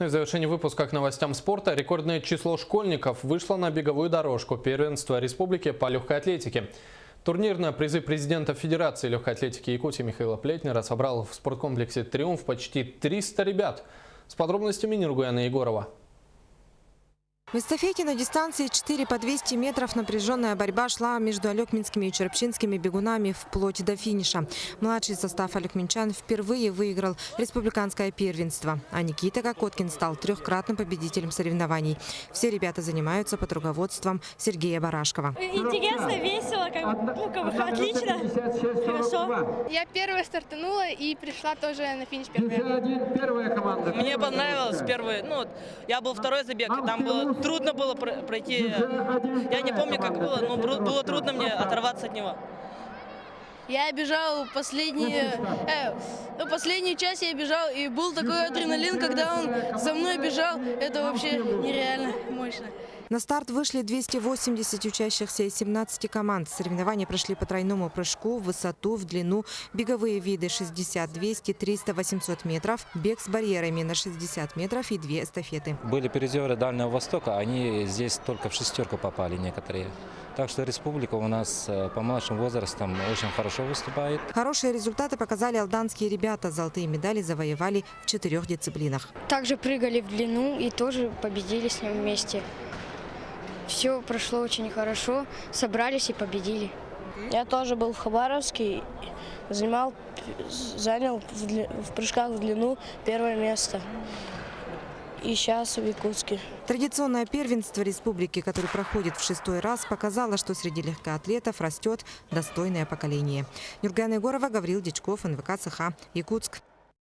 Ну и в завершении выпуска к новостям спорта. Рекордное число школьников вышло на беговую дорожку первенства республики по легкой атлетике. Турнир на призы президента Федерации легкой атлетики Якутии Михаила Плетнера собрал в спорткомплексе «Триумф» почти 300 ребят. С подробностями Нургуяна Егорова. В эстафете на дистанции 4 по 200 метров напряженная борьба шла между алекминскими и черепчинскими бегунами вплоть до финиша. Младший состав алекминчан впервые выиграл республиканское первенство, а Никита Кокоткин стал трехкратным победителем соревнований. Все ребята занимаются под руководством Сергея Барашкова. Интересно, весело, отлично, хорошо. Я первая стартанула и пришла тоже на финиш первая. Мне понравилось первый, я был второй забег, и там было трудно было пройти. Я не помню, как было, но было трудно мне оторваться от него. Я бежал последнюю часть, я бежал, и был такой адреналин, когда он за мной бежал. Это вообще нереально мощно. На старт вышли 280 учащихся из 17 команд. Соревнования прошли по тройному прыжку, в высоту, в длину, беговые виды 60, 200, 300, 800 метров, бег с барьерами на 60 метров и 2 эстафеты. Были призеры Дальнего Востока, они здесь только в шестерку попали некоторые. Так что республика у нас по младшим возрастам очень хорошо выступает. Хорошие результаты показали алданские ребята. Золотые медали завоевали в 4 дисциплинах. Также прыгали в длину и тоже победили с ним вместе. Все прошло очень хорошо, собрались и победили. Я тоже был в Хабаровске, занял в прыжках в длину первое место. И сейчас в Якутске. Традиционное первенство республики, которое проходит в 6-й раз, показало, что среди легкоатлетов растет достойное поколение. Нургуяна Егорова, Гаврил Дичков, НВК ЦХ, Якутск.